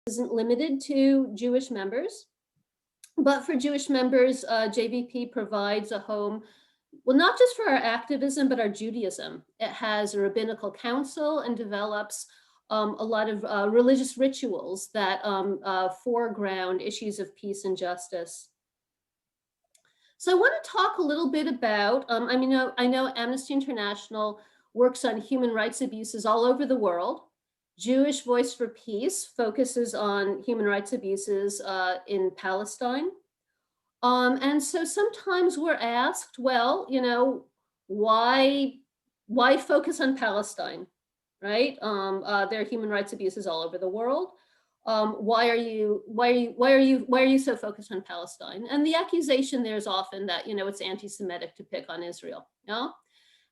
isn't limited to Jewish members, but for Jewish members, JVP provides a home, well, not just for our activism, but our Judaism. It has a rabbinical council and develops a lot of religious rituals that foreground issues of peace and justice. So I want to talk a little bit about, I know Amnesty International works on human rights abuses all over the world. Jewish Voice for Peace focuses on human rights abuses in Palestine. And so sometimes we're asked, well, why focus on Palestine, right? There are human rights abuses all over the world. Why are you so focused on Palestine? And the accusation there is often that, it's anti-Semitic to pick on Israel.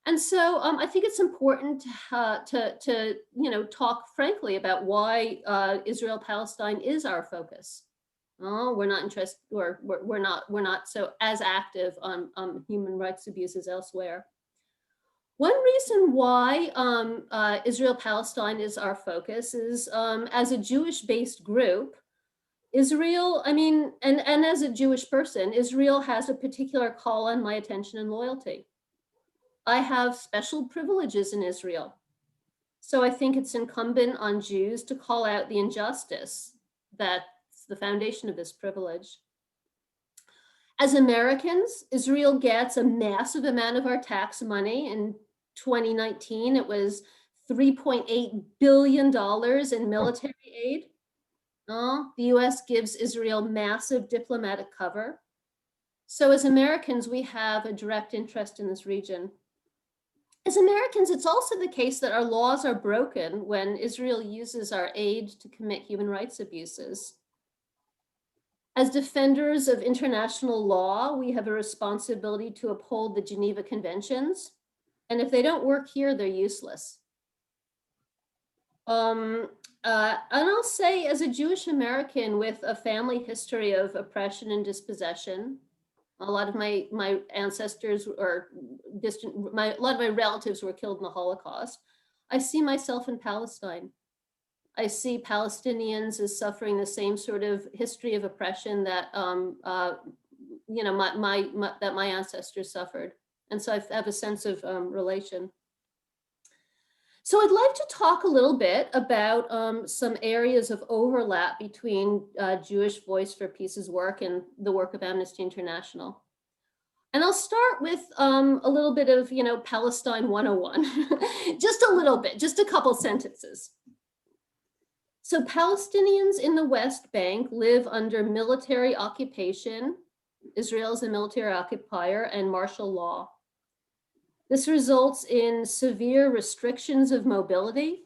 And so I think it's important to talk frankly about why Israel-Palestine is our focus. We're not interested, or we're not so as active on human rights abuses elsewhere. One reason why Israel-Palestine is our focus is as a Jewish-based group, Israel, and as a Jewish person, Israel has a particular call on my attention and loyalty. I have special privileges in Israel. So I think it's incumbent on Jews to call out the injustice that's the foundation of this privilege. As Americans, Israel gets a massive amount of our tax money. In 2019, it was $3.8 billion in military aid. The US gives Israel massive diplomatic cover. So as Americans, we have a direct interest in this region. As Americans, it's also the case that our laws are broken when Israel uses our aid to commit human rights abuses. As defenders of international law, we have a responsibility to uphold the Geneva Conventions. And if they don't work here, they're useless. And I'll say, as a Jewish American with a family history of oppression and dispossession, a lot of my ancestors or a lot of my relatives were killed in the Holocaust. I see myself in Palestine. I see Palestinians as suffering the same sort of history of oppression that that my ancestors suffered, and so I have a sense of relation. So I'd like to talk a little bit about some areas of overlap between Jewish Voice for Peace's work and the work of Amnesty International. And I'll start with a little bit of, Palestine 101, just a little bit, just a couple sentences. So Palestinians in the West Bank live under military occupation. Israel is a military occupier, and martial law. This results in severe restrictions of mobility,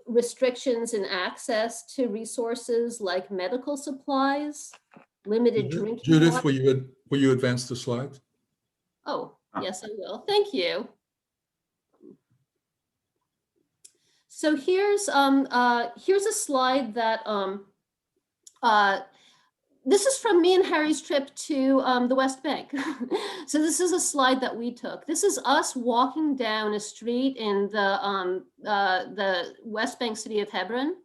restrictions in access to resources like medical supplies, limited drinking Judith, water. will you advance the slide? Oh, yes, I will. Thank you. So here's a slide that this is from me and Harry's trip to the West Bank. So this is a slide that we took. This is us walking down a street in the West Bank city of Hebron.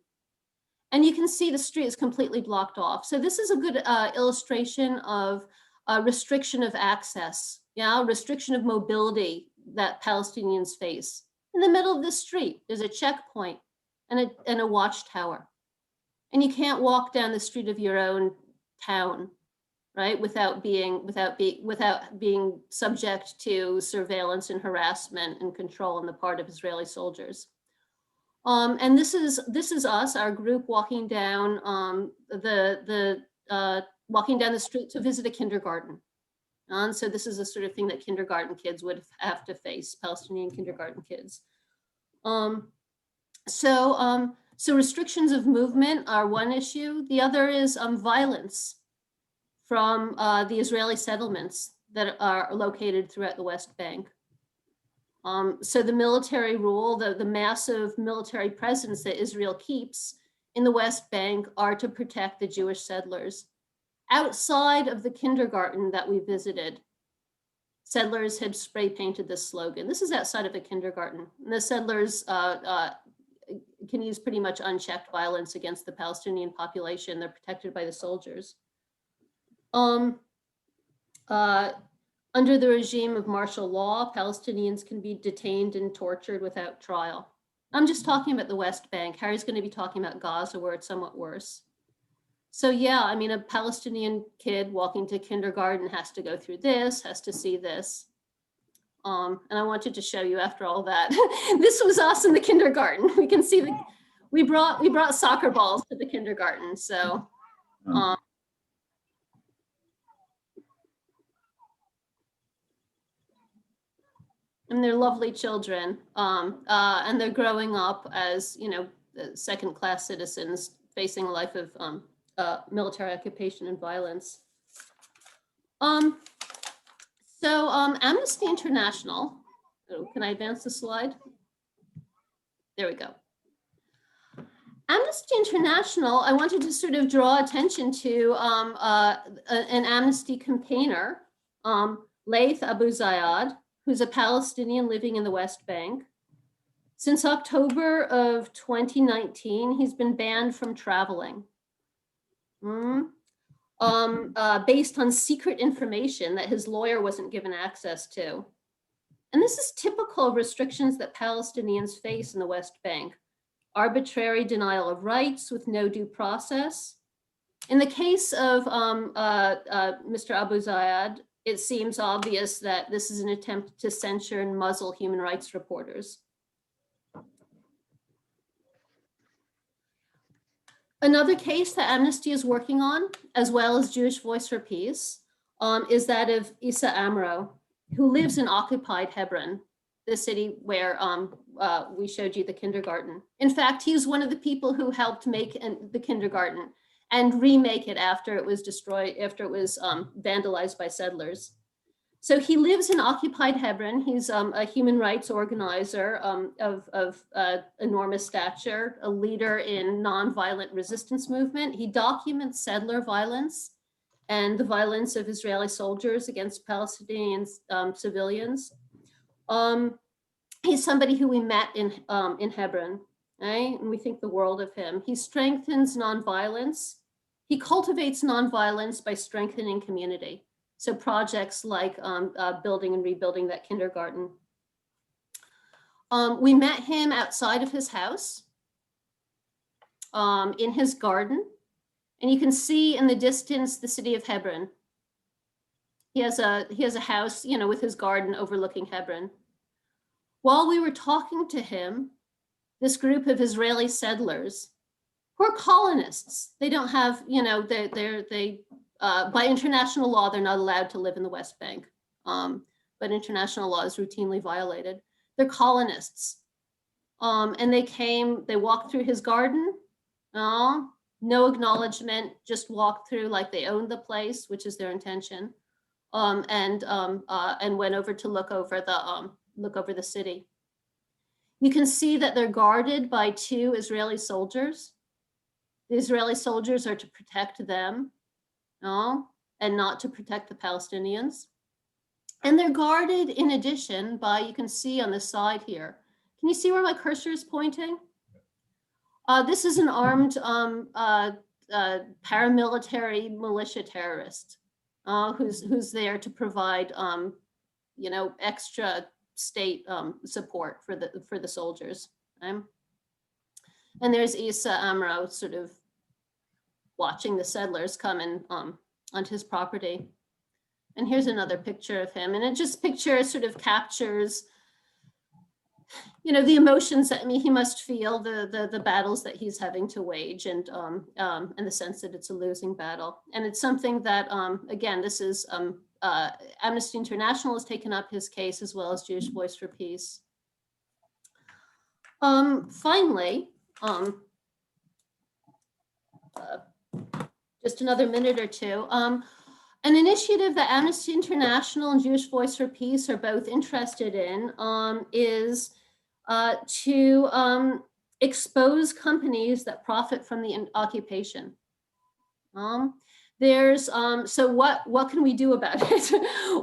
And you can see the street is completely blocked off. So this is a good illustration of restriction of access, restriction of mobility that Palestinians face. In the middle of the street, there's a checkpoint and a watchtower. And you can't walk down the street of your own town, right, without being subject to surveillance and harassment and control on the part of Israeli soldiers. And this is us, our group, walking down walking down the street to visit a kindergarten. And so this is the sort of thing that kindergarten kids would have to face, Palestinian kindergarten kids. So restrictions of movement are one issue. The other is violence from the Israeli settlements that are located throughout the West Bank. So the military rule, the massive military presence that Israel keeps in the West Bank are to protect the Jewish settlers. Outside of the kindergarten that we visited, settlers had spray painted this slogan. This is outside of a kindergarten. And the settlers can use pretty much unchecked violence against the Palestinian population. They're protected by the soldiers. Under the regime of martial law, Palestinians can be detained and tortured without trial. I'm just talking about the West Bank. Harry's going to be talking about Gaza, where it's somewhat worse. So yeah, I mean, a Palestinian kid walking to kindergarten has to go through this, has to see this. And I wanted to show you after all that. This was us in the kindergarten. We can see we brought soccer balls to the kindergarten. So and they're lovely children, and they're growing up as, you know, second-class citizens facing a life of military occupation and violence. Amnesty International, oh, can I advance the slide? There we go. Amnesty International, I wanted to sort of draw attention to an Amnesty campaigner, Laith Abu Zayed, who's a Palestinian living in the West Bank. Since October of 2019, he's been banned from traveling based on secret information that his lawyer wasn't given access to. And this is typical of restrictions that Palestinians face in the West Bank. Arbitrary denial of rights with no due process. In the case of Mr. Abu Zayed, it seems obvious that this is an attempt to censure and muzzle human rights reporters. Another case that Amnesty is working on, as well as Jewish Voice for Peace, is that of Issa Amro, who lives in occupied Hebron, the city where we showed you the kindergarten. In fact, he's one of the people who helped make the kindergarten and remake it after it was destroyed, after it was vandalized by settlers. So he lives in occupied Hebron. He's a human rights organizer of enormous stature, a leader in nonviolent resistance movement. He documents settler violence and the violence of Israeli soldiers against Palestinian civilians. He's somebody who we met in Hebron, right? And we think the world of him. He strengthens nonviolence. He cultivates nonviolence by strengthening community. So projects like building and rebuilding that kindergarten. We met him outside of his house, in his garden, and you can see in the distance the city of Hebron. He has a house, you know, with his garden overlooking Hebron. While we were talking to him, this group of Israeli settlers, who are colonists, they don't have, you know, by international law, they're not allowed to live in the West Bank, but international law is routinely violated. They're colonists, and they walked through his garden, no acknowledgement, just walked through like they owned the place, which is their intention, and went over to look over the city. You can see that they're guarded by 2 Israeli soldiers. The Israeli soldiers are to protect them, and not to protect the Palestinians. And they're guarded in addition by, you can see on the side here. Can you see where my cursor is pointing? This is an armed paramilitary militia terrorist who's there to provide, you know, extra state support for the soldiers. Okay? And there's Issa Amro sort of watching the settlers come in onto his property. And here's another picture of him. And it just sort of captures, you know, the emotions that he must feel, the battles that he's having to wage, and the sense that it's a losing battle. And it's something that, again, this is Amnesty International has taken up his case, as well as Jewish Voice for Peace. Finally, just another minute or two. An initiative that Amnesty International and Jewish Voice for Peace are both interested in is to expose companies that profit from the occupation. So what can we do about it?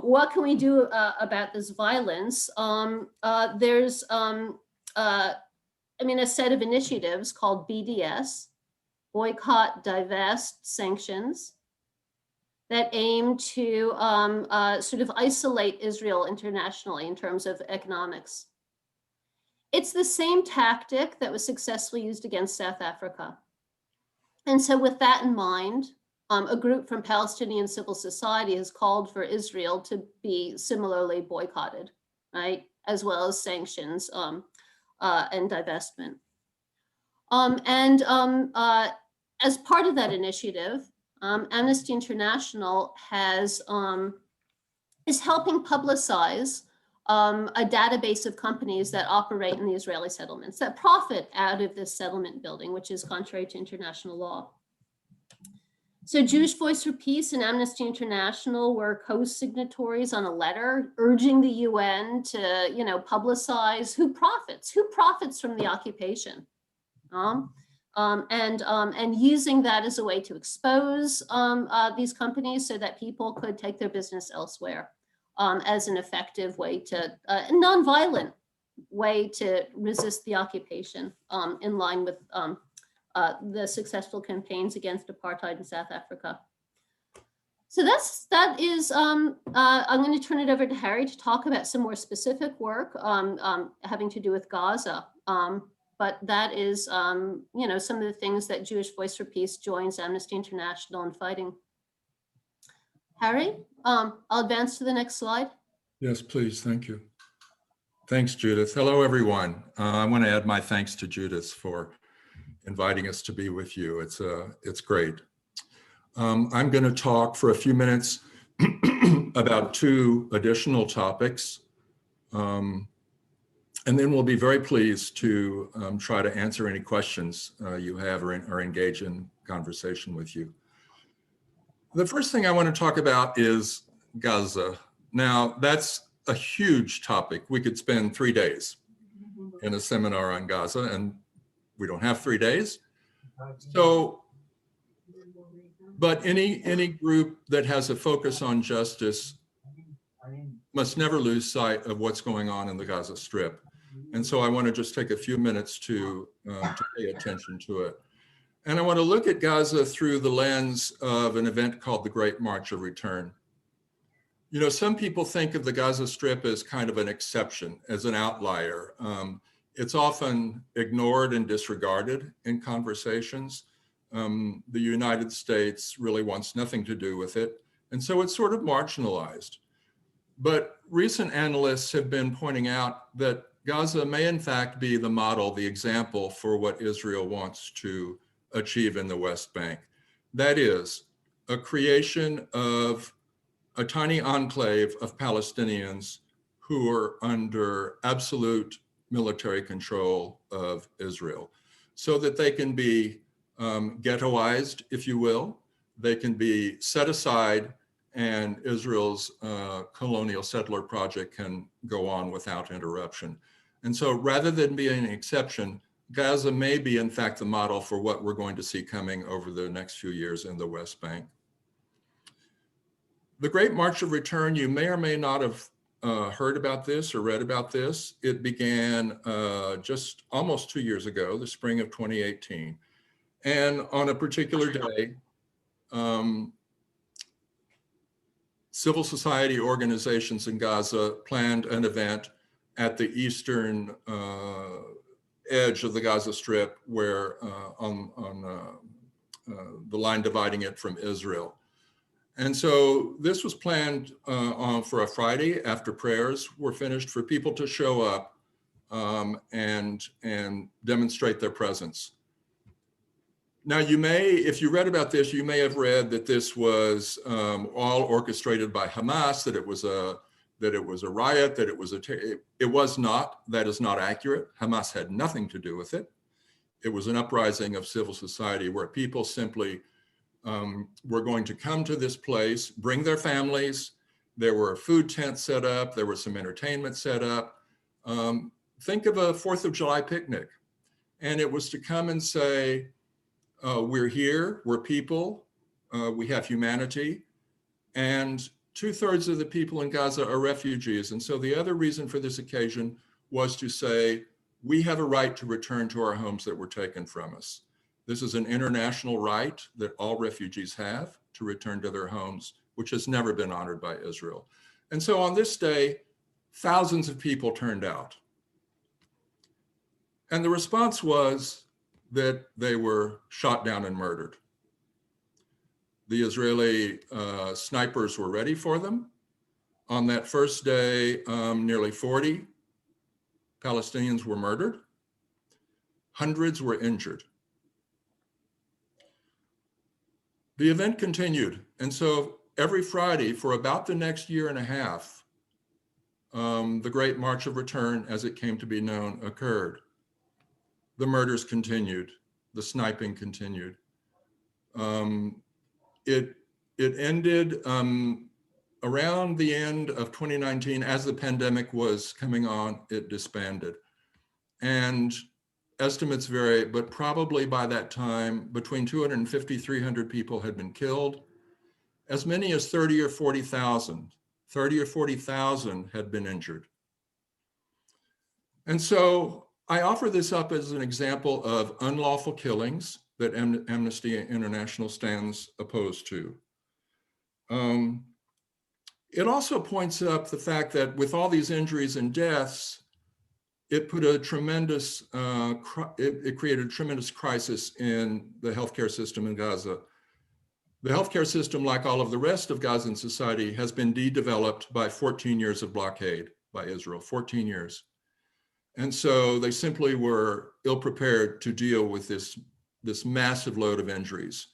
What can we do about this violence? a set of initiatives called BDS, Boycott, Divest, Sanctions, that aim to sort of isolate Israel internationally in terms of economics. It's the same tactic that was successfully used against South Africa. And so with that in mind, a group from Palestinian civil society has called for Israel to be similarly boycotted, right? As well as sanctions and divestment. As part of that initiative, Amnesty International is helping publicize a database of companies that operate in the Israeli settlements, that profit out of this settlement building, which is contrary to international law. So Jewish Voice for Peace and Amnesty International were co-signatories on a letter urging the UN to, publicize who profits from the occupation, and using that as a way to expose these companies so that people could take their business elsewhere, as an effective way to, a nonviolent way to resist the occupation, in line with the successful campaigns against apartheid in South Africa. So that is, I'm going to turn it over to Harry to talk about some more specific work having to do with Gaza. But that is, some of the things that Jewish Voice for Peace joins Amnesty International in fighting. Harry, I'll advance to the next slide. Yes, please. Thank you. Thanks, Judith. Hello, everyone. I want to add my thanks to Judith for inviting us to be with you. It's great. I'm going to talk for a few minutes about two additional topics. And then we'll be very pleased to try to answer any questions you have or engage in conversation with you. The first thing I want to talk about is Gaza. Now, that's a huge topic. We could spend 3 days in a seminar on Gaza, and we don't have 3 days. So, but any group that has a focus on justice must never lose sight of what's going on in the Gaza Strip. And so I want to just take a few minutes to pay attention to it. And I want to look at Gaza through the lens of an event called the Great March of Return. You know, some people think of the Gaza Strip as kind of an exception, as an outlier. It's often ignored and disregarded in conversations. The United States really wants nothing to do with it. And so it's sort of marginalized. But recent analysts have been pointing out that Gaza may in fact be the model, the example for what Israel wants to achieve in the West Bank. That is a creation of a tiny enclave of Palestinians who are under absolute military control of Israel, so that they can be ghettoized, if you will. They can be set aside, and Israel's colonial settler project can go on without interruption. And so rather than being an exception, Gaza may be in fact the model for what we're going to see coming over the next few years in the West Bank. The Great March of Return, you may or may not have heard about this or read about this. It began just almost 2 years ago, the spring of 2018. And on a particular day, civil society organizations in Gaza planned an event at the eastern edge of the Gaza Strip, where on the line dividing it from Israel. And so this was planned for a Friday after prayers were finished, for people to show up and demonstrate their presence. Now, you may, if you read about this, you may have read that this was all orchestrated by Hamas, that it was a riot, that it was not. That is not accurate. Hamas had nothing to do with it. It was an uprising of civil society where people simply were going to come to this place, bring their families. There were food tents set up. There was some entertainment set up. Think of a 4th of July picnic. And it was to come and say, we're here, we're people, we have humanity. And 2/3 of the people in Gaza are refugees. And so the other reason for this occasion was to say, we have a right to return to our homes that were taken from us. This is an international right that all refugees have to return to their homes, which has never been honored by Israel. And so on this day, thousands of people turned out. And the response was that they were shot down and murdered. The Israeli snipers were ready for them. On that first day, nearly 40 Palestinians were murdered. Hundreds were injured. The event continued. And so every Friday for about the next year and a half, the Great March of Return, as it came to be known, occurred. The murders continued. The sniping continued. It ended around the end of 2019. As the pandemic was coming on, it disbanded. And estimates vary, but probably by that time, between 250, 300 people had been killed. As many as 30 or 40,000 had been injured. And so I offer this up as an example of unlawful killings that Amnesty International stands opposed to. It also points up the fact that with all these injuries and deaths, it put a tremendous, it created a tremendous crisis in the healthcare system in Gaza. The healthcare system, like all of the rest of Gazan society, has been de-developed by 14 years of blockade by Israel, 14 years. And so they simply were ill-prepared to deal with this massive load of injuries.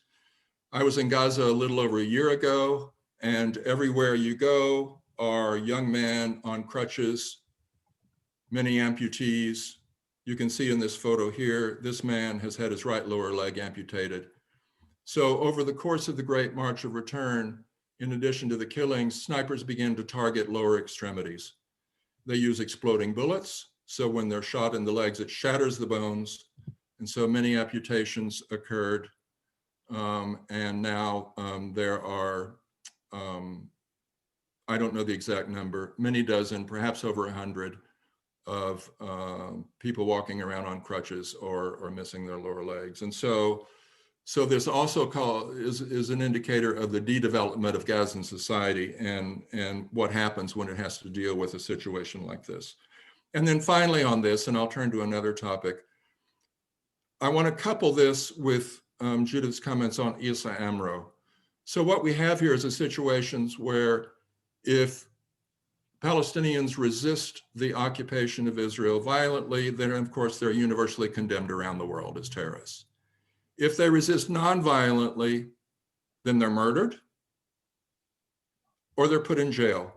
I was in Gaza a little over a year ago, and everywhere you go are young men on crutches, many amputees. You can see in this photo here, this man has had his right lower leg amputated. So over the course of the Great March of Return, in addition to the killings, snipers began to target lower extremities. They use exploding bullets. So when they're shot in the legs, it shatters the bones. And so many amputations occurred. And now there are, I don't know the exact number, many dozen, perhaps over 100 of people walking around on crutches or missing their lower legs. And so this also is an indicator of the de-development of Gazan society and what happens when it has to deal with a situation like this. And then finally on this, and I'll turn to another topic, I want to couple this with Judith's comments on Issa Amro. So what we have here is a situation where if Palestinians resist the occupation of Israel violently, then of course they're universally condemned around the world as terrorists. If they resist non-violently, then they're murdered or they're put in jail.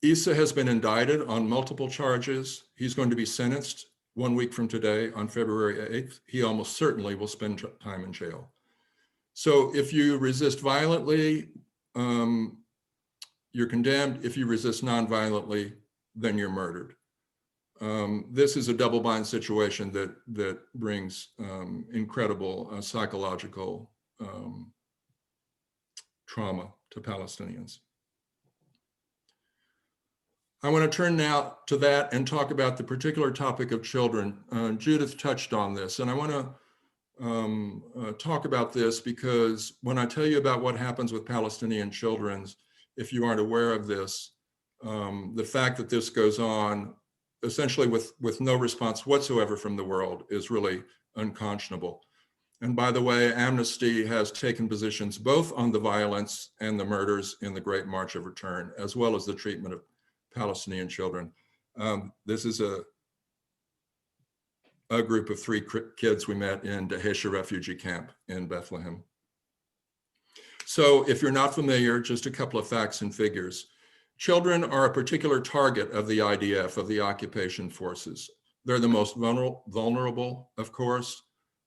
Issa has been indicted on multiple charges. He's going to be sentenced 1 week from today on February 8th. He almost certainly will spend time in jail. So if you resist violently, you're condemned. If you resist non-violently, then you're murdered. This is a double-bind situation that brings incredible psychological trauma to Palestinians. I want to turn now to that and talk about the particular topic of children. Judith touched on this, and I want to talk about this because when I tell you about what happens with Palestinian children, if you aren't aware of this, the fact that this goes on essentially with no response whatsoever from the world is really unconscionable. And by the way, Amnesty has taken positions both on the violence and the murders in the Great March of Return, as well as the treatment of Palestinian children. This is a group of 3 kids we met in Dahesha refugee camp in Bethlehem. So if you're not familiar, just a couple of facts and figures. Children are a particular target of the IDF, of the occupation forces. They're the most vulnerable, of course,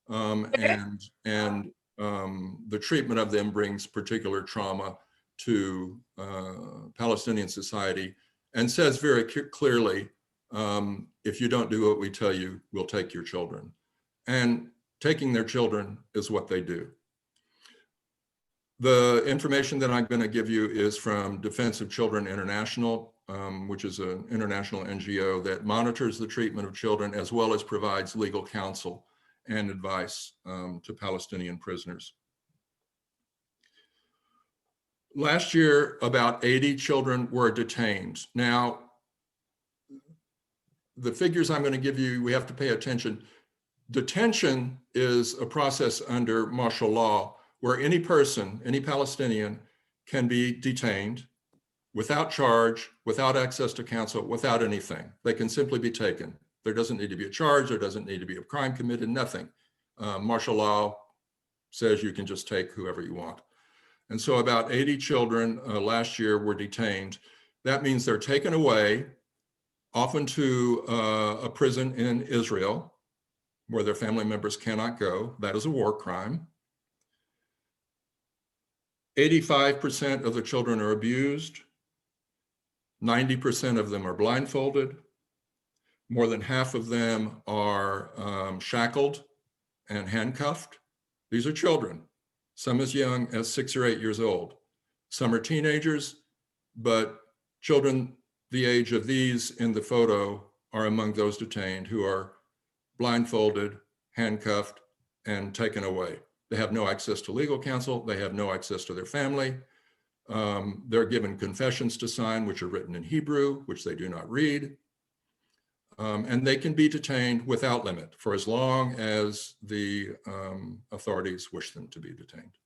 and the treatment of them brings particular trauma to Palestinian society and says very clearly, if you don't do what we tell you, we'll take your children. And taking their children is what they do. The information that I'm going to give you is from Defense of Children International. which is an international NGO that monitors the treatment of children as well as provides legal counsel and advice to Palestinian prisoners. Last year, about 80 children were detained. Now, the figures I'm going to give you, we have to pay attention. Detention is a process under martial law where any person, any Palestinian, can be detained without charge, without access to counsel, without anything. They can simply be taken. There doesn't need to be a charge, there doesn't need to be a crime committed, nothing. Martial law says you can just take whoever you want. And so about 80 children last year were detained. That means they're taken away, often to a prison in Israel, where their family members cannot go. That is a war crime. 85% of the children are abused. 90% of them are blindfolded. More than half of them are shackled and handcuffed. These are children, some as young as 6 or 8 years old. Some are teenagers, but children the age of these in the photo are among those detained who are blindfolded, handcuffed, and taken away. They have no access to legal counsel. They have no access to their family. They're given confessions to sign, which are written in Hebrew, which they do not read. And they can be detained without limit for as long as the authorities wish them to be detained.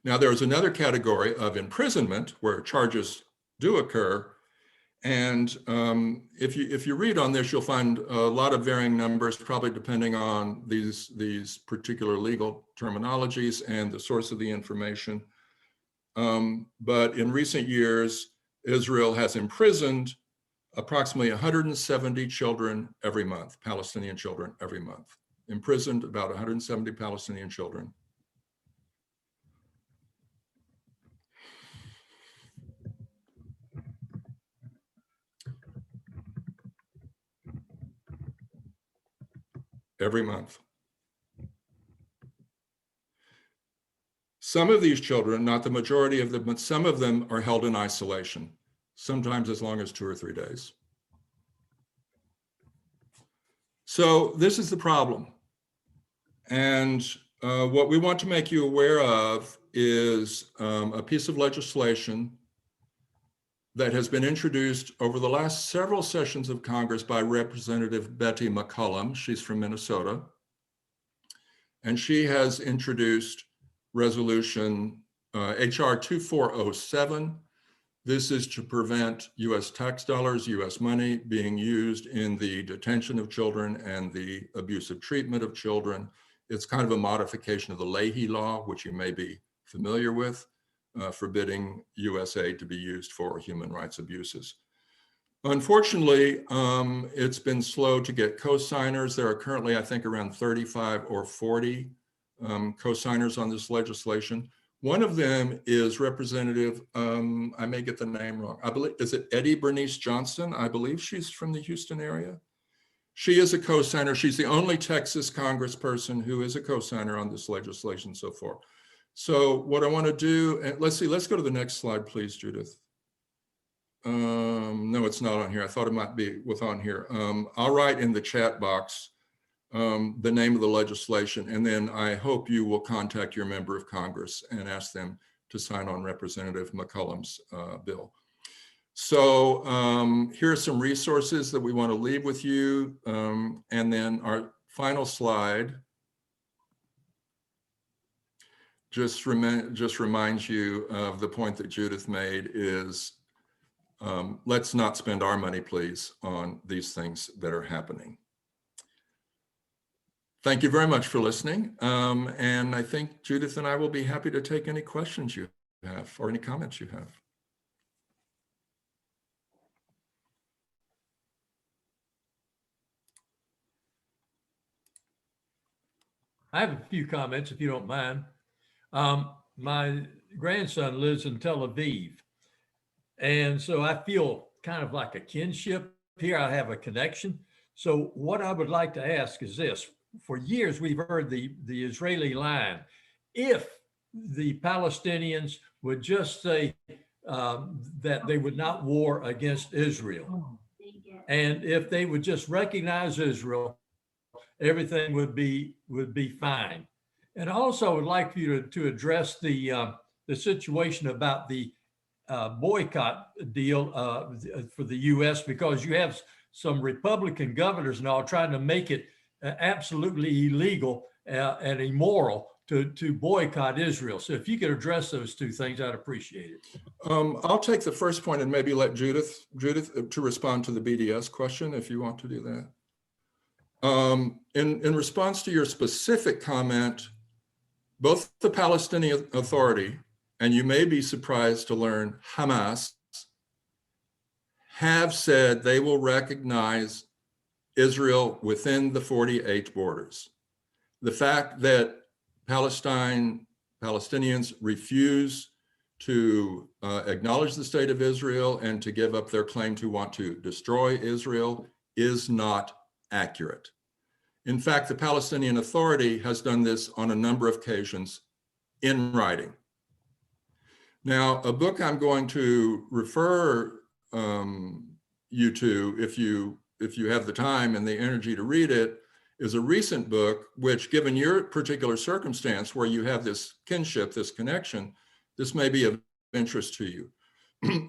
Now, there's another category of imprisonment where charges do occur. And if you read on this, you'll find a lot of varying numbers, probably depending on these particular legal terminologies and the source of the information. But in recent years, Israel has imprisoned approximately 170 children every month, Palestinian children every month. Imprisoned about 170 Palestinian children. Every month. Some of these children, not the majority of them, but some of them are held in isolation, sometimes as long as 2 or 3 days. So this is the problem. And what we want to make you aware of is a piece of legislation that has been introduced over the last several sessions of Congress by Representative Betty McCollum. She's from Minnesota. And she has introduced resolution HR 2407. This is to prevent US tax dollars, US money being used in the detention of children and the abusive treatment of children. It's kind of a modification of the Leahy law, which you may be familiar with. Forbidding US aid to be used for human rights abuses. Unfortunately, it's been slow to get co-signers. There are currently, I think, around 35 or 40 co-signers on this legislation. One of them is Representative, I may get the name wrong, I believe, is it Eddie Bernice Johnson? I believe she's from the Houston area. She is a co-signer. She's the only Texas congressperson who is a co-signer on this legislation so far. So what I want to do, and let's go to the next slide, please, Judith. No, it's not on here. I thought it might be on here. I'll write in the chat box the name of the legislation, and then I hope you will contact your member of Congress and ask them to sign on Representative McCollum's bill. So here are some resources that we want to leave with you. And then our final slide just reminds you of the point that Judith made is let's not spend our money, please, on these things that are happening. Thank you very much for listening. And I think Judith and I will be happy to take any questions you have or any comments you have. I have a few comments, if you don't mind. My grandson lives in Tel Aviv, and so I feel kind of like a kinship here. I have a connection. So what I would like to ask is this. For years, we've heard the Israeli line, if the Palestinians would just say, that they would not war against Israel. And if they would just recognize Israel, everything would be fine. And also, I would like for you to address the situation about the boycott deal for the U.S., because you have some Republican governors and all trying to make it absolutely illegal and immoral to boycott Israel. So if you could address those two things, I'd appreciate it. I'll take the first point and maybe let Judith to respond to the BDS question, if you want to do that. In response to your specific comment, both the Palestinian Authority, and you may be surprised to learn Hamas, have said they will recognize Israel within the 48 borders. The fact that Palestinians refuse to acknowledge the state of Israel and to give up their claim to want to destroy Israel is not accurate. In fact, the Palestinian Authority has done this on a number of occasions in writing. Now, a book I'm going to refer you to, if you have the time and the energy to read it, is a recent book, which, given your particular circumstance where you have this kinship, this connection, this may be of interest to you.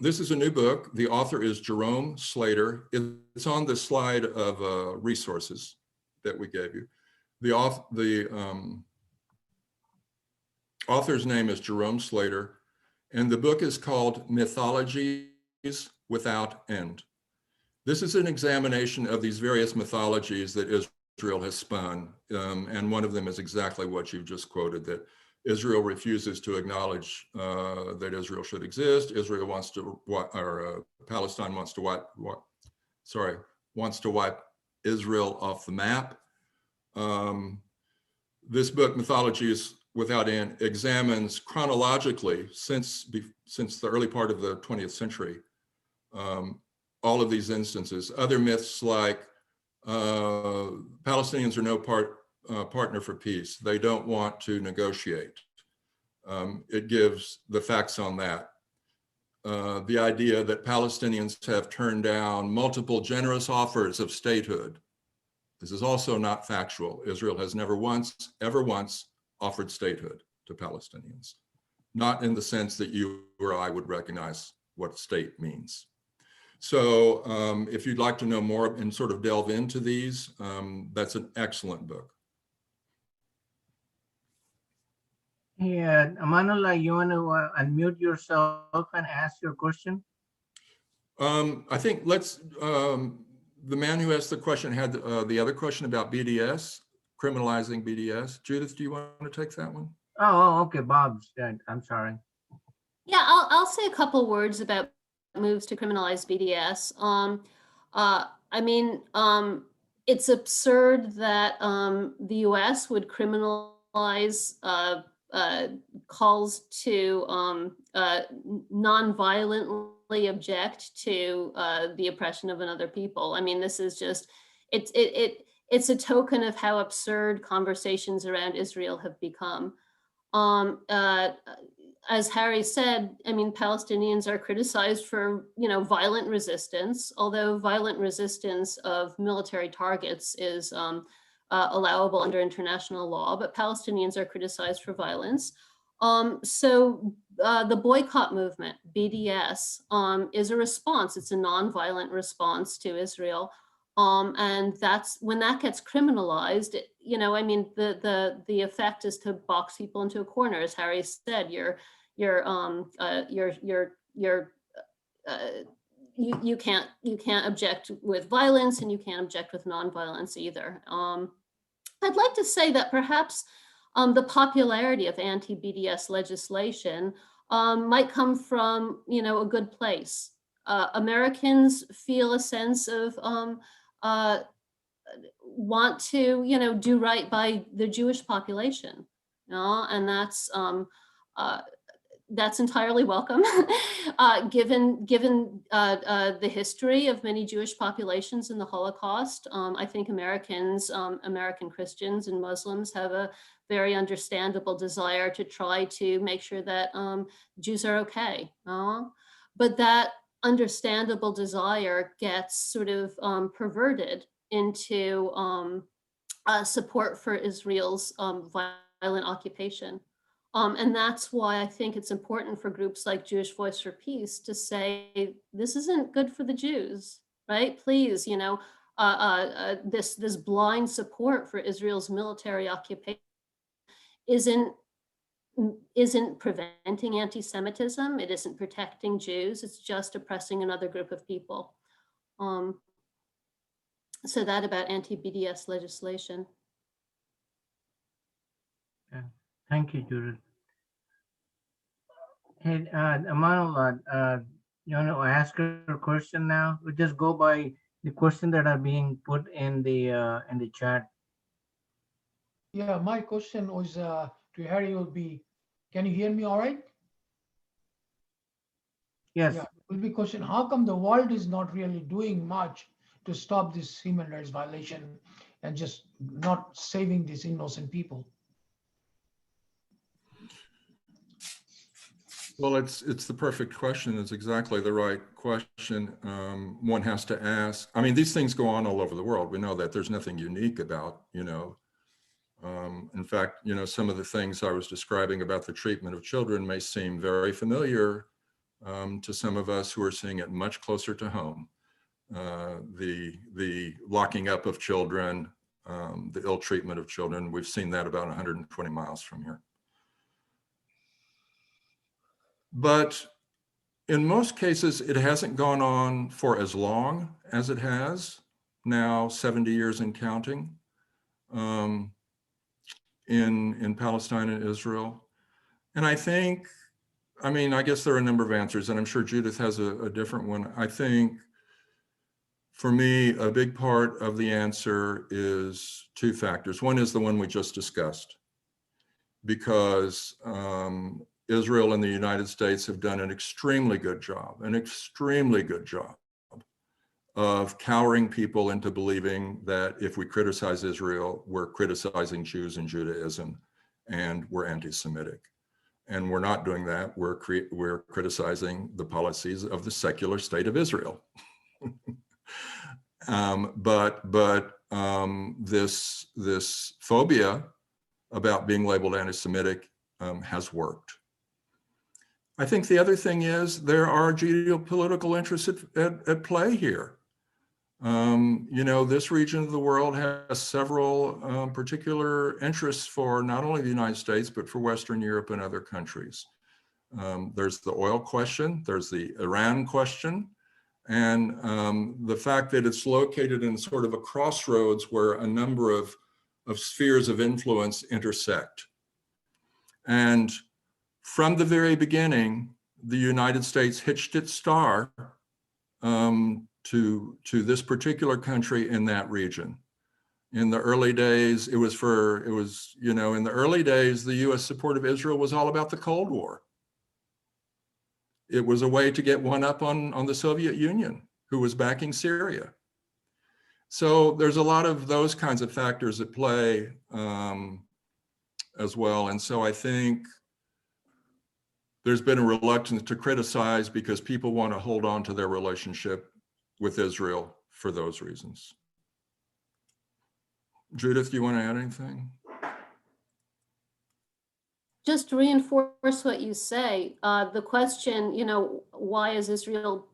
This is a new book. The author is Jerome Slater. It's on the slide of resources that we gave you. The author's name is Jerome Slater, and the book is called Mythologies Without End. This is an examination of these various mythologies that Israel has spun, and one of them is exactly what you just quoted, that Israel refuses to acknowledge that Israel should exist. Israel wants to, or Palestine wants to wipe Israel off the map. This book, Mythologies Without End, examines chronologically since the early part of the 20th century, all of these instances. Other myths like Palestinians are no partner for peace. They don't want to negotiate. It gives the facts on that. The idea that Palestinians have turned down multiple generous offers of statehood. This is also not factual. Israel has never once, ever once offered statehood to Palestinians, not in the sense that you or I would recognize what state means. So if you'd like to know more and sort of delve into these, that's an excellent book. Yeah, Manula, you want to unmute yourself and ask your question? I think the man who asked the question had the other question about BDS, criminalizing BDS. Judith, do you want to take that one? Oh, okay, Bob's dead. I'm sorry. Yeah, I'll say a couple words about moves to criminalize BDS. I mean, it's absurd that the US would criminalize calls to non-violently object to the oppression of another people. I mean, this is just, it's a token of how absurd conversations around Israel have become. As Harry said, I mean, Palestinians are criticized for, violent resistance, although violent resistance of military targets is allowable under international law, but Palestinians are criticized for violence. So the boycott movement, BDS, is a response. It's a nonviolent response to Israel. And that's when that gets criminalized, I mean, the effect is to box people into a corner. As Harry said, you can't object with violence, and you can't object with nonviolence either. I'd like to say that perhaps the popularity of anti-BDS legislation might come from, a good place. Americans feel a sense of want to, do right by the Jewish population, and that's That's entirely welcome. Given the history of many Jewish populations in the Holocaust, I think Americans, American Christians and Muslims have a very understandable desire to try to make sure that Jews are okay. But that understandable desire gets sort of perverted into support for Israel's violent occupation. And that's why I think it's important for groups like Jewish Voice for Peace to say, this isn't good for the Jews, right? Please, this blind support for Israel's military occupation isn't preventing anti-Semitism. It isn't protecting Jews. It's just oppressing another group of people. So that about anti-BDS legislation. Thank you, Judith. Hey, Amanullah, you want to ask her a question now? We just go by the question that are being put in the chat. Yeah, my question was to Harry would be, can you hear me all right? Yes. Yeah, will be question, how come the world is not really doing much to stop this human rights violation and just not saving these innocent people? Well, it's the perfect question. It's exactly the right question one has to ask. I mean, these things go on all over the world. We know that there's nothing unique about, in fact, some of the things I was describing about the treatment of children may seem very familiar to some of us who are seeing it much closer to home. The locking up of children, the ill treatment of children, we've seen that about 120 miles from here. But in most cases, it hasn't gone on for as long as it has, now 70 years and counting, in Palestine and Israel. And I think, I guess there are a number of answers, and I'm sure Judith has a different one. I think, for me, a big part of the answer is two factors. One is the one we just discussed, because Israel and the United States have done an extremely good job of cowering people into believing that if we criticize Israel, we're criticizing Jews and Judaism, and we're anti-Semitic. And we're not doing that. We're criticizing the policies of the secular state of Israel. This phobia about being labeled anti-Semitic has worked. I think the other thing is there are geopolitical interests at play here. This region of the world has several particular interests for not only the United States, but for Western Europe and other countries. There's the oil question, there's the Iran question, and the fact that it's located in sort of a crossroads where a number of spheres of influence intersect. And from the very beginning, the United States hitched its star to this particular country in that region. In the early days, in the early days, the US support of Israel was all about the Cold War. It was a way to get one up on the Soviet Union, who was backing Syria. So there's a lot of those kinds of factors at play as well. And so I think there's been a reluctance to criticize because people want to hold on to their relationship with Israel for those reasons. Judith, do you want to add anything? Just to reinforce what you say, the question, why is Israel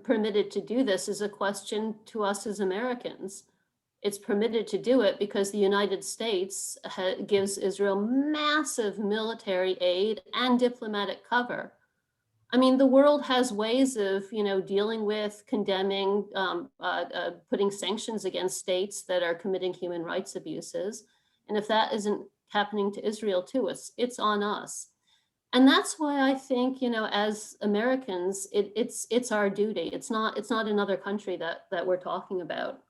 permitted to do this is a question to us as Americans. It's permitted to do it because the United States gives Israel massive military aid and diplomatic cover. The world has ways of, dealing with, condemning, putting sanctions against states that are committing human rights abuses. And if that isn't happening to Israel too, it's on us. And that's why I think, as Americans, it's our duty. It's not another country that we're talking about.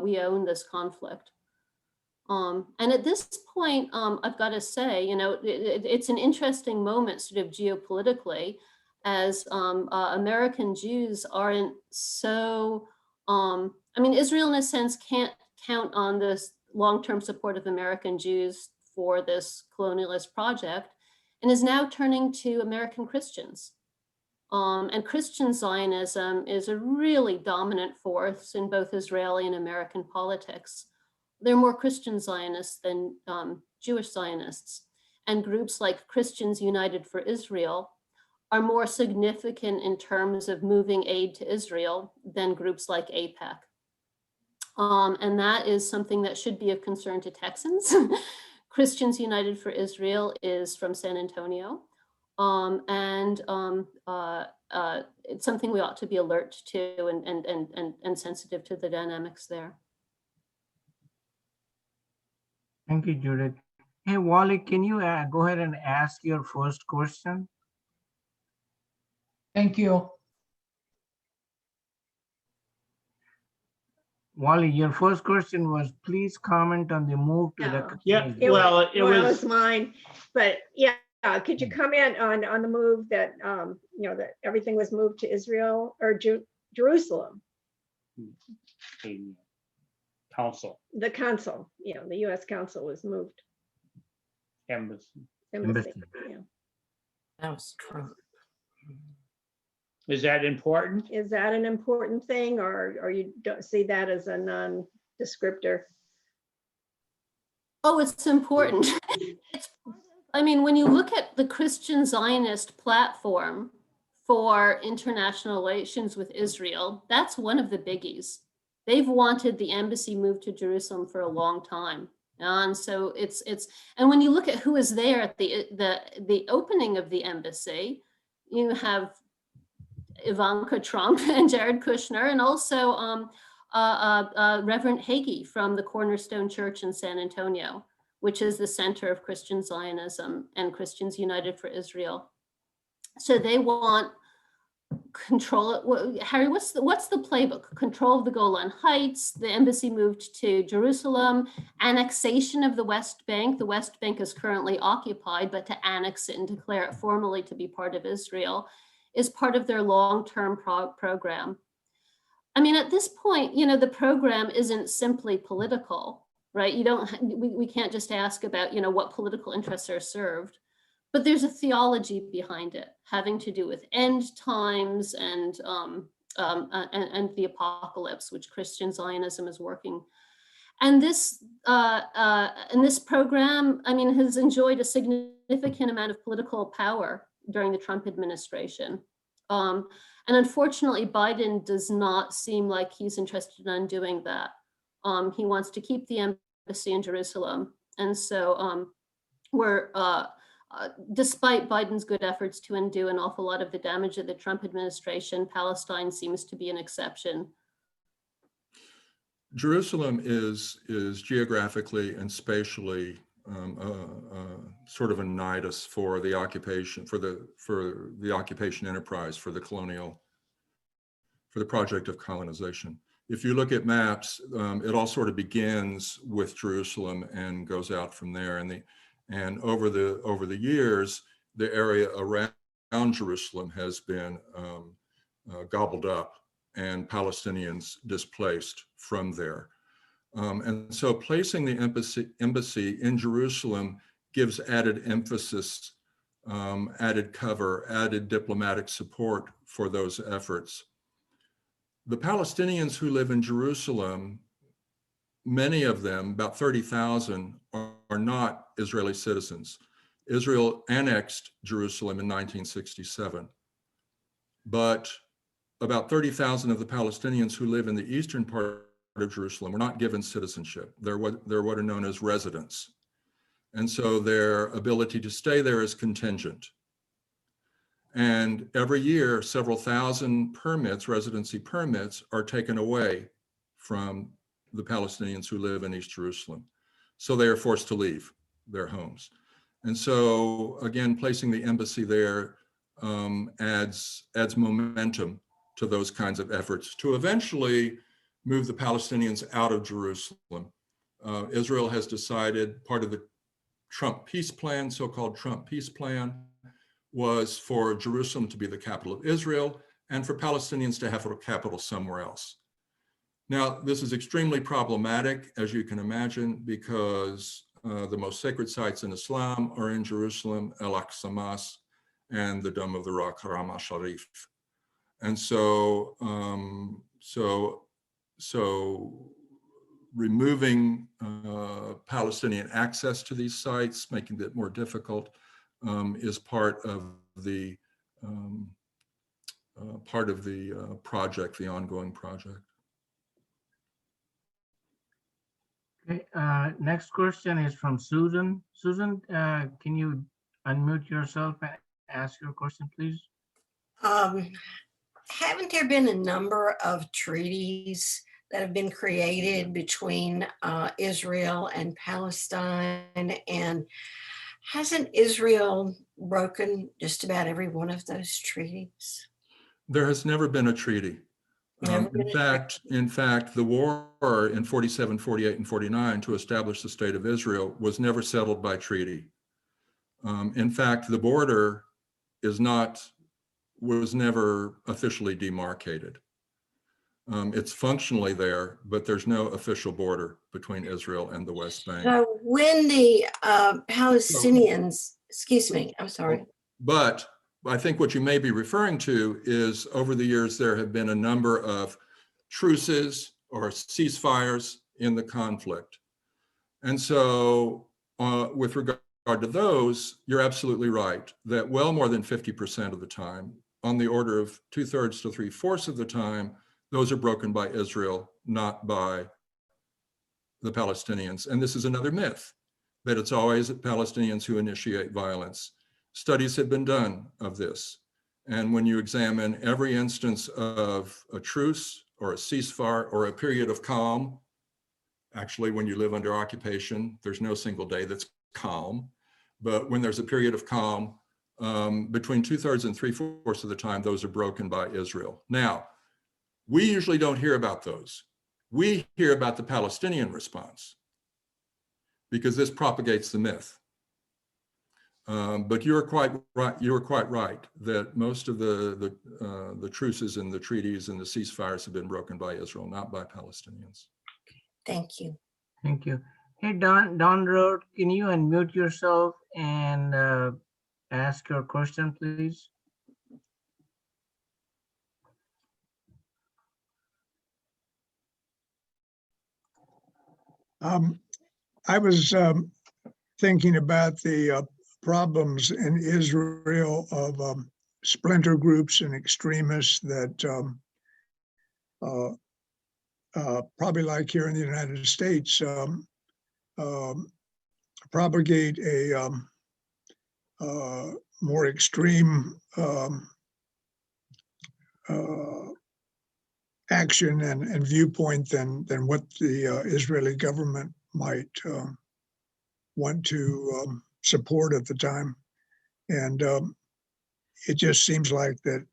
We own this conflict. And at this point, I've got to say, it's an interesting moment sort of geopolitically, as American Jews aren't so, I mean, Israel in a sense can't count on this long-term support of American Jews for this colonialist project, and is now turning to American Christians. And Christian Zionism is a really dominant force in both Israeli and American politics. There are more Christian Zionists than Jewish Zionists. And groups like Christians United for Israel are more significant in terms of moving aid to Israel than groups like AIPAC. And that is something that should be of concern to Texans. Christians United for Israel is from San Antonio. It's something we ought to be alert to and sensitive to the dynamics there. Thank you, Judith. Hey, Wally, can you go ahead and ask your first question? Thank you. Wally, your first question was, please comment on the move to the. Yeah, well, it was mine, but yeah, could you comment on the move that, that everything was moved to Israel or Jerusalem? Council. The consul, the U.S. consul was moved. Embassy. Embassy, yeah. That was Trump. Is that important? Is that an important thing, or you don't see that as a non-descriptor? Oh, it's important. I mean, when you look at the Christian Zionist platform for international relations with Israel, that's one of the biggies. They've wanted the embassy moved to Jerusalem for a long time. And so and when you look at who is there at the opening of the embassy, you have Ivanka Trump and Jared Kushner, and also Reverend Hagee from the Cornerstone Church in San Antonio, which is the center of Christian Zionism and Christians United for Israel. So they want control. Harry, what's the playbook? Control of the Golan Heights, the embassy moved to Jerusalem, annexation of the West Bank. The West Bank is currently occupied, but to annex it and declare it formally to be part of Israel is part of their long-term program. I mean, at this point, the program isn't simply political, right? We can't just ask about, what political interests are served, but there's a theology behind it having to do with end times and the apocalypse, which Christian Zionism is working. And this program, I mean, has enjoyed a significant amount of political power during the Trump administration. And unfortunately, Biden does not seem like he's interested in undoing that. He wants to keep the embassy in Jerusalem. And so despite Biden's good efforts to undo an awful lot of the damage of the Trump administration, Palestine seems to be an exception. Jerusalem is geographically and spatially sort of a nidus for the occupation, for the occupation enterprise, for the project of colonization. If you look at maps, it all sort of begins with Jerusalem and goes out from there. And over the years, the area around Jerusalem has been gobbled up and Palestinians displaced from there. And so placing the embassy in Jerusalem gives added emphasis, added cover, added diplomatic support for those efforts. The Palestinians who live in Jerusalem, many of them, about 30,000, are not Israeli citizens. Israel annexed Jerusalem in 1967, but about 30,000 of the Palestinians who live in the eastern part of Jerusalem were not given citizenship. They're what are known as residents. And so their ability to stay there is contingent. And every year, several thousand permits, residency permits, are taken away from the Palestinians who live in East Jerusalem. So they are forced to leave their homes. And so again, placing the embassy there adds momentum to those kinds of efforts to eventually move the Palestinians out of Jerusalem Israel has decided part of the Trump peace plan, so-called Trump peace plan, was for Jerusalem to be the capital of Israel and for Palestinians to have a capital somewhere else. Now, this is extremely problematic, as you can imagine, because the most sacred sites in Islam are in Jerusalem, Al-Aqsa Mosque, and the Dome of the Rock, Haram al-Sharif. And so, removing Palestinian access to these sites, making it more difficult, is part of the project, the ongoing project. Okay, next question is from Susan. Susan, can you unmute yourself and ask your question, please? Haven't there been a number of treaties that have been created between Israel and Palestine? And hasn't Israel broken just about every one of those treaties? There has never been a treaty. Never been In fact, the war in 47, 48, and 49 to establish the state of Israel was never settled by treaty. In fact, the border was never officially demarcated. It's functionally there, but there's no official border between Israel and the West Bank. So when the Palestinians, excuse me, I'm sorry. But I think what you may be referring to is over the years, there have been a number of truces or ceasefires in the conflict. And so with regard to those, you're absolutely right that well more than 50% of the time, on the order of 2/3 to 3/4 of the time, those are broken by Israel, not by the Palestinians. And this is another myth, that it's always the Palestinians who initiate violence. Studies have been done of this. And when you examine every instance of a truce or a ceasefire or a period of calm, actually, when you live under occupation, there's no single day that's calm. But when there's a period of calm, between 2/3 and 3/4 of the time, those are broken by Israel. Now, we usually don't hear about those. We hear about the Palestinian response because this propagates the myth. But you're quite right. You were quite right that most of the truces and the treaties and the ceasefires have been broken by Israel, not by Palestinians. Thank you. Thank you. Hey, Don Road, can you unmute yourself and ask your question, please? I was thinking about the problems in Israel of splinter groups and extremists that probably like here in the United States propagate a more extreme action and viewpoint than what the Israeli government might want to support at the time. And it just seems like that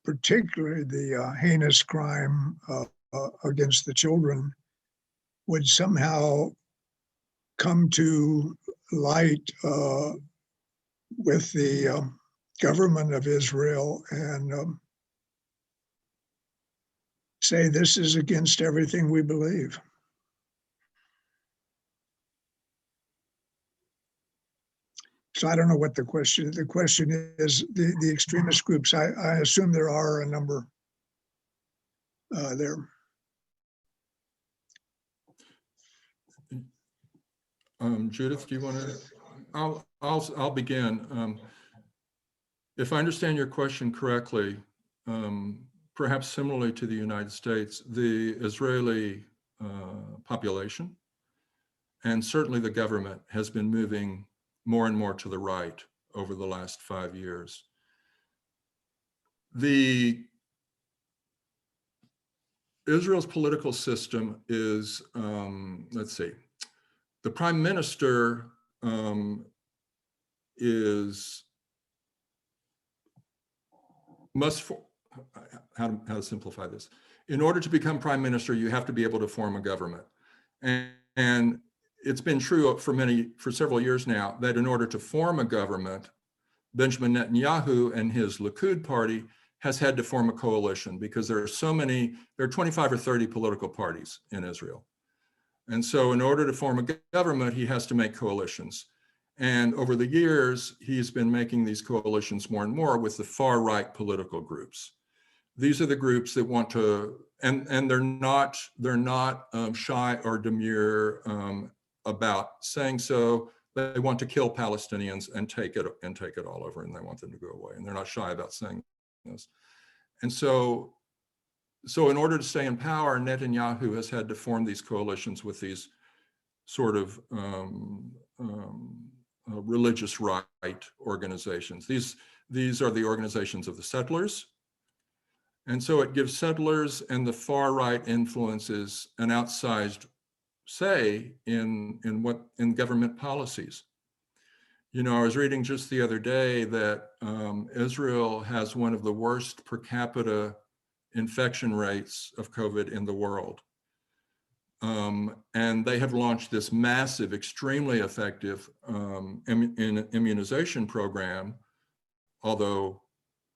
particularly the heinous crime against the children would somehow come to light with the government of Israel and say this is against everything we believe. So I don't know what the question is. The question is the extremist groups. I assume there are a number there. Judith, do you want to? I'll begin. If I understand your question correctly, perhaps similarly to the United States, the Israeli population and certainly the government has been moving more and more to the right over the last 5 years. Israel's political system is, let's see, the prime minister how to simplify this, in order to become prime minister, you have to be able to form a government. And it's been true for several years now that in order to form a government, Benjamin Netanyahu and his Likud party has had to form a coalition because there are 25 or 30 political parties in Israel. And so in order to form a government, he has to make coalitions. And over the years, he's been making these coalitions more and more with the far right political groups. These are the groups that want to, and they're not shy or demure about saying so. They want to kill Palestinians and take it all over, and they want them to go away. And they're not shy about saying this. And so in order to stay in power, Netanyahu has had to form these coalitions with these sort of religious right organizations. These are the organizations of the settlers. And so it gives settlers and the far right influences an outsized say in government policies. You know, I was reading just the other day that Israel has one of the worst per capita infection rates of COVID in the world. And they have launched this massive, extremely effective immunization program, although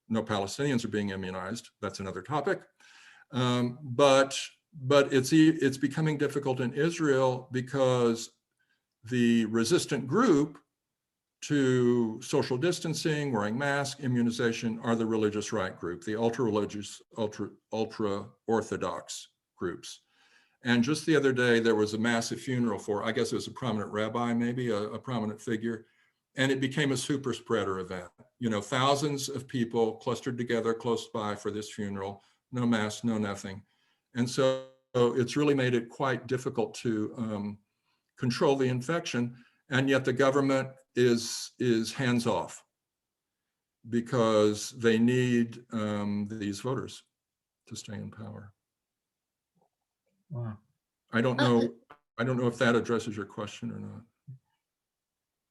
no Palestinians are being immunized. That's another topic. But it's becoming difficult in Israel because the resistant group to social distancing, wearing masks, immunization are the religious right group, the ultra-religious, ultra-Orthodox groups. And just the other day, there was a massive funeral for, I guess it was a prominent rabbi, maybe a prominent figure, and it became a super spreader event. You know, thousands of people clustered together close by for this funeral, no mask, no nothing. And so it's really made it quite difficult to control the infection. And yet the government is hands off because they need these voters to stay in power. Wow. I don't know if that addresses your question or not.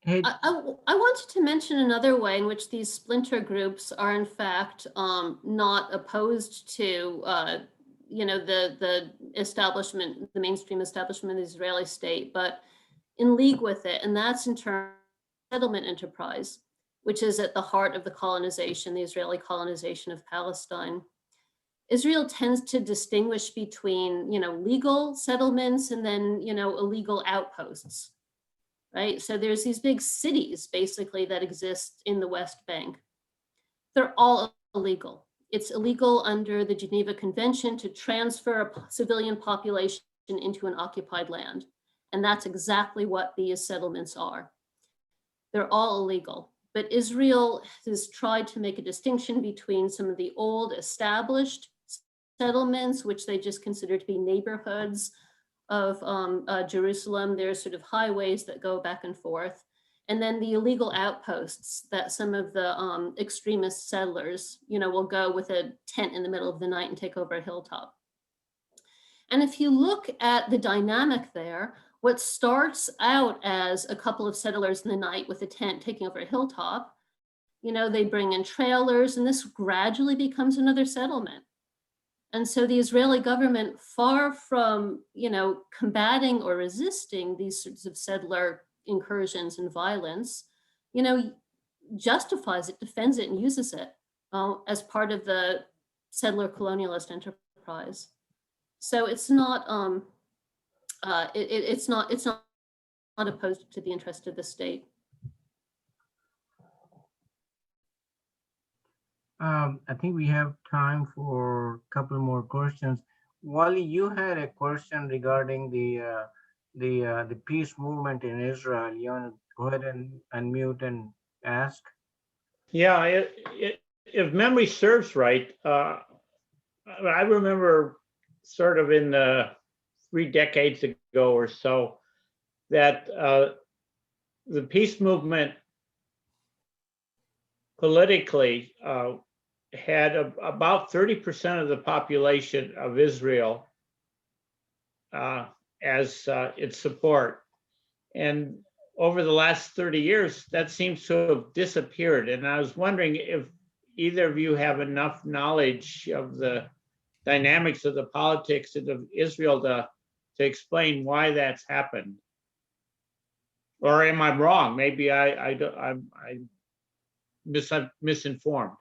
Hey, I wanted to mention another way in which these splinter groups are in fact not opposed to the establishment, the mainstream establishment of the Israeli state, but in league with it, and that's in terms of settlement enterprise, which is at the heart of the colonization, the Israeli colonization of Palestine. Israel tends to distinguish between, legal settlements and then, illegal outposts, right? So there's these big cities basically that exist in the West Bank. They're all illegal. It's illegal under the Geneva Convention to transfer a civilian population into an occupied land. And that's exactly what these settlements are. They're all illegal. But Israel has tried to make a distinction between some of the old established settlements, which they just consider to be neighborhoods of Jerusalem. There's sort of highways that go back and forth. And then the illegal outposts that some of the extremist settlers, will go with a tent in the middle of the night and take over a hilltop. And if you look at the dynamic there, what starts out as a couple of settlers in the night with a tent taking over a hilltop, they bring in trailers, and this gradually becomes another settlement. And so the Israeli government, far from, combating or resisting these sorts of settler incursions and violence, justifies it, defends it, and uses it as part of the settler colonialist enterprise. So it's not it's not opposed to the interest of the state. I think we have time for a couple more questions. Wally, you had a question regarding the peace movement in Israel. You want to go ahead and unmute and ask? Yeah, if memory serves right, I remember sort of in the 3 decades ago or so that the peace movement politically had about 30% of the population of Israel as its support. And over the last 30 years, that seems to have disappeared. And I was wondering if either of you have enough knowledge of the dynamics of the politics of Israel to explain why that's happened. Or am I wrong? Maybe I'm misinformed.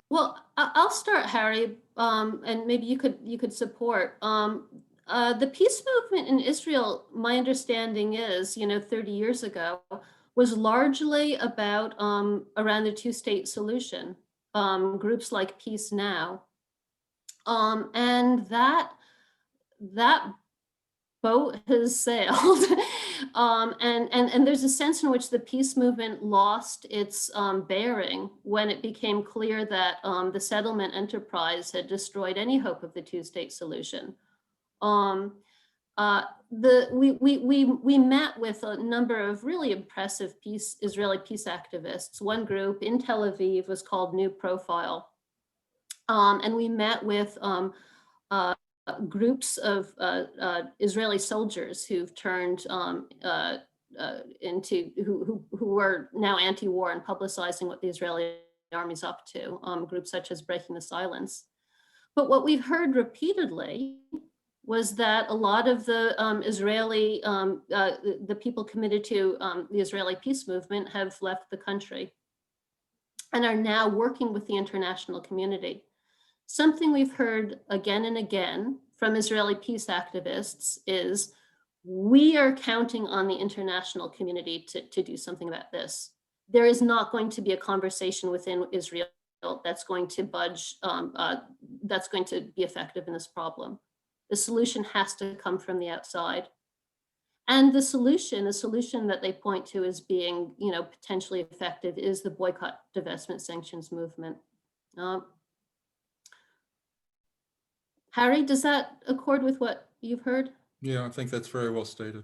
Well, I'll start, Harry, and maybe you could support. The peace movement in Israel, my understanding is, 30 years ago, was largely about around the two-state solution. Groups like Peace Now, and that boat has sailed. And there's a sense in which the peace movement lost its bearing when it became clear that the settlement enterprise had destroyed any hope of the two-state solution. We met with a number of really impressive Israeli peace activists. One group in Tel Aviv was called New Profile. And we met with groups of Israeli soldiers who've turned into who are now anti-war and publicizing what the Israeli army's up to. Groups such as Breaking the Silence. But what we've heard repeatedly was that a lot of the Israeli, the people committed to the Israeli peace movement have left the country and are now working with the international community. Something we've heard again and again from Israeli peace activists is, we are counting on the international community to do something about this. There is not going to be a conversation within Israel that's going to budge, that's going to be effective in this problem. The solution has to come from the outside. And the solution that they point to as being, potentially effective is the boycott, divestment, sanctions movement. Harry, does that accord with what you've heard? Yeah, I think that's very well stated.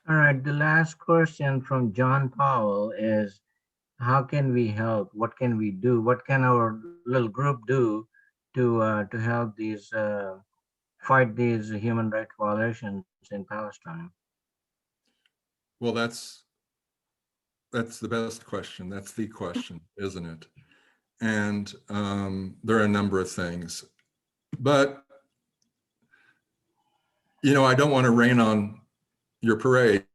All right, the last question from John Powell is, how can we help? What can we do? What can our little group do to help these fight these human rights violations in Palestine? Well, that's the best question. That's the question, isn't it? And there are a number of things, but I don't want to rain on your parade,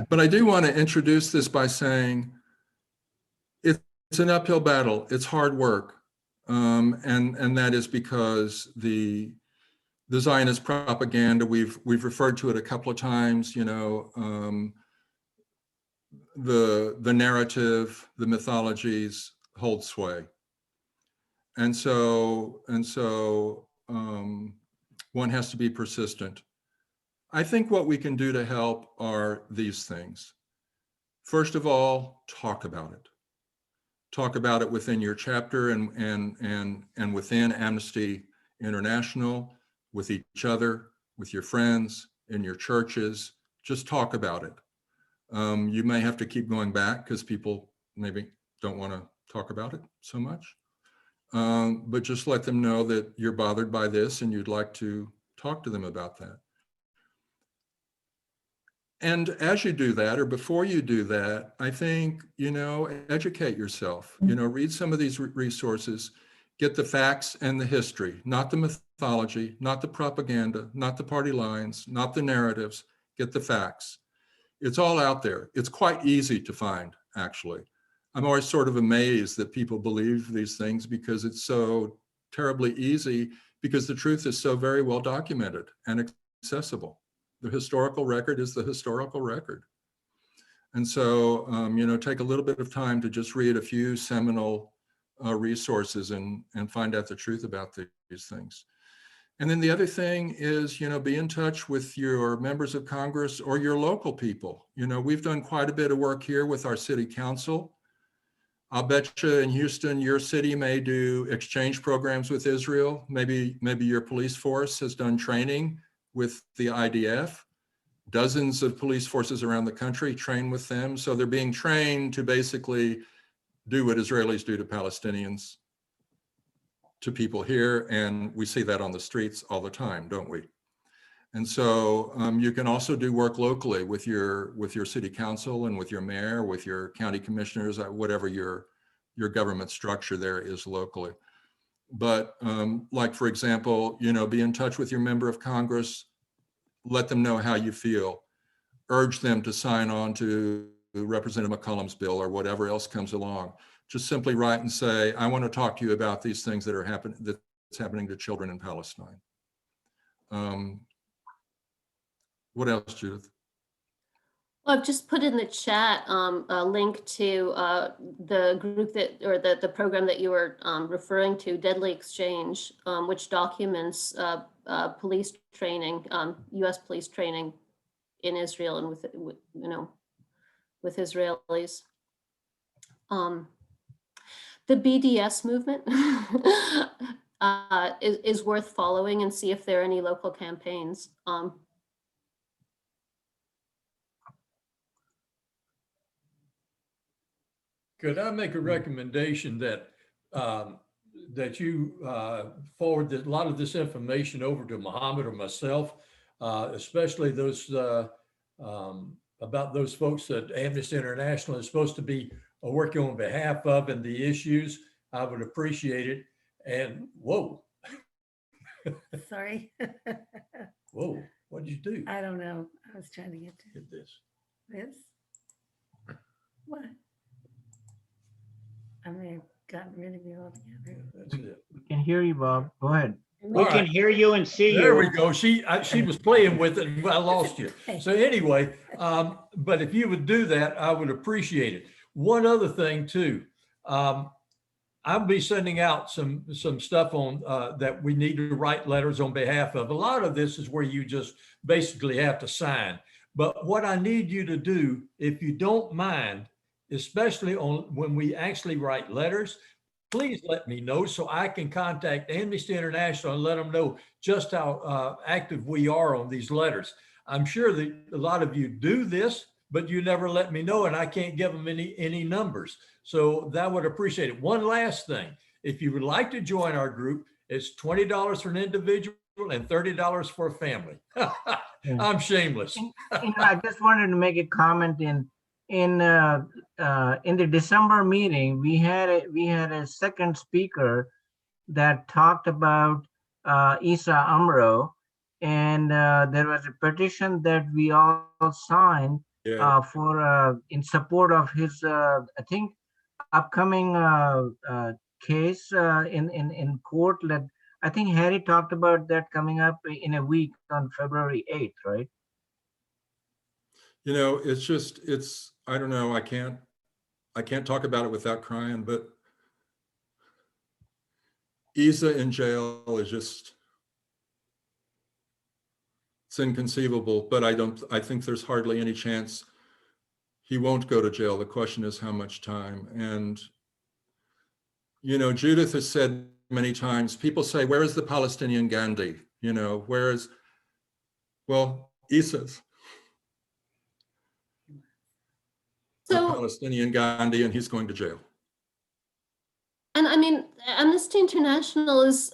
but I do want to introduce this by saying it's an uphill battle. It's hard work, and that is because the Zionist propaganda, we've referred to it a couple of times. The narrative, the mythologies hold sway, and so one has to be persistent. I think what we can do to help are these things. First of all, talk about it. Talk about it within your chapter and within Amnesty International, with each other, with your friends, in your churches. Just talk about it. You may have to keep going back because people maybe don't want to talk about it so much. But just let them know that you're bothered by this and you'd like to talk to them about that. And as you do that, or before you do that, I think, educate yourself, read some of these resources, get the facts and the history, not the mythology, not the propaganda, not the party lines, not the narratives, get the facts. It's all out there. It's quite easy to find, actually. I'm always sort of amazed that people believe these things because it's so terribly easy, because the truth is so very well documented and accessible. The historical record is the historical record. And so, take a little bit of time to just read a few seminal resources and find out the truth about these things. And then the other thing is, be in touch with your members of Congress or your local people. We've done quite a bit of work here with our city council. I'll bet you in Houston, your city may do exchange programs with Israel. Maybe your police force has done training with the IDF. Dozens of police forces around the country train with them. So they're being trained to basically do what Israelis do to Palestinians, to people here. And we see that on the streets all the time, don't we? And so you can also do work locally with your city council and with your mayor, with your county commissioners, whatever your your government structure there is locally. But like, for example, be in touch with your member of Congress, let them know how you feel, urge them to sign on to Representative McCollum's bill or whatever else comes along. Just simply write and say, I want to talk to you about these things that are happening to children in Palestine. What else, Judith? Well, I've just put in the chat a link to the group or the program that you were referring to, Deadly Exchange, which documents police training, U.S. police training in Israel and with Israelis. The BDS movement is worth following and see if there are any local campaigns. Could I make a recommendation that that you forward a lot of this information over to Muhammad or myself, especially those about those folks that Amnesty International is supposed to be working on behalf of and the issues? I would appreciate it. And whoa. Sorry. Whoa, what did you do? I don't know. I was trying to get to Get this. this. What? I may have gotten rid of you altogether. That's it. We can hear you, Bob. Go ahead. We All can right. hear you and see you. There we go. She was playing with it and I lost you. So anyway, but if you would do that, I would appreciate it. One other thing too, I'll be sending out some stuff on that we need to write letters on behalf of. A lot of this is where you just basically have to sign. But what I need you to do, if you don't mind, especially when we actually write letters, please let me know so I can contact Amnesty International and let them know just how active we are on these letters. I'm sure that a lot of you do this, but you never let me know and I can't give them any numbers. So that would appreciate it. One last thing, if you would like to join our group, it's $20 for an individual and $30 for a family. I'm shameless. I just wanted to make a comment in the December meeting, we had a second speaker that talked about Isa Amro, and there was a petition that we all signed for in support of his I think upcoming case in court. That I think Harry talked about that coming up in a week on February 8th, right? It's I don't know, I can't talk about it without crying, but Isa in jail is just, it's inconceivable, but I think there's hardly any chance he won't go to jail. The question is how much time. And, Judith has said many times, people say, where is the Palestinian Gandhi? Well, Isa's. So, Palestinian Gandhi, and he's going to jail. And I mean, Amnesty International is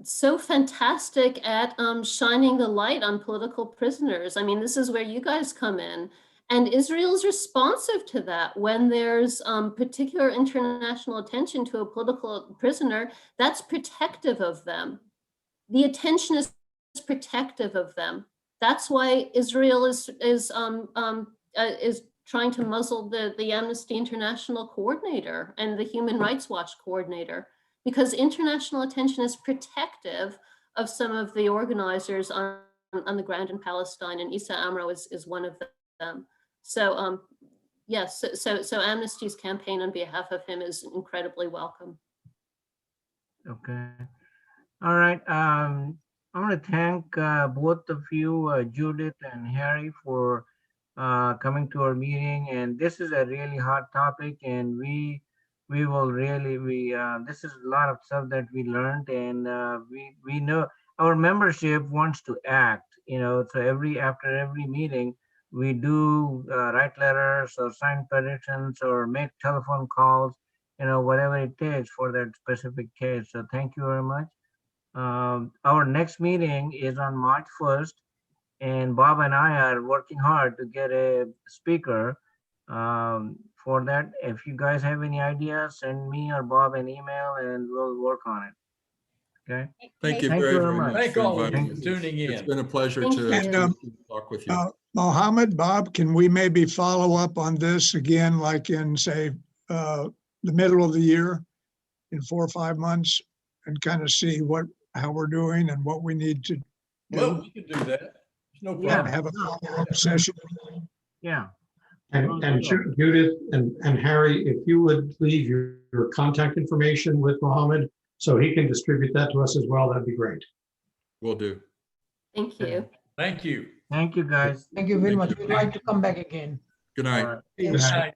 so fantastic at shining the light on political prisoners. I mean, this is where you guys come in. And Israel's responsive to that. When there's particular international attention to a political prisoner, that's protective of them. The attention is protective of them. That's why Israel is trying to muzzle the Amnesty International coordinator and the Human Rights Watch coordinator, because international attention is protective of some of the organizers on the ground in Palestine, and Isa Amro is one of them. So yes, so Amnesty's campaign on behalf of him is incredibly welcome. Okay. All right. I want to thank both of you, Judith and Harry, for coming to our meeting. And this is a really hot topic, and we will really this is a lot of stuff that we learned, and we know our membership wants to act. So after every meeting, we do write letters or sign petitions or make telephone calls, whatever it takes for that specific case. So thank you very much. Our next meeting is on March 1st, and Bob and I are working hard to get a speaker for that. If you guys have any ideas, send me or Bob an email and we'll work on it. Okay. Thank you Thank you very, very very much. much Thank for all of inviting you us. for tuning It's in. been a pleasure Thank to you. And, talk with you. Mohammed, Bob, can we maybe follow up on this again, like in, say, the middle of the year, in 4 or 5 months, and kind of see how we're doing and what we need to Well, do? we could do that. There's no Yeah. problem. Have a follow-up session. Yeah. And Judith and Harry, if you would leave your contact information with Mohammed so he can distribute that to us as well, that'd be great. Will do. Thank you. Thank you. Thank you, guys. Thank you very Thank much. you. We'd like to come back again. Good All night. right. Good Yes. night. Night.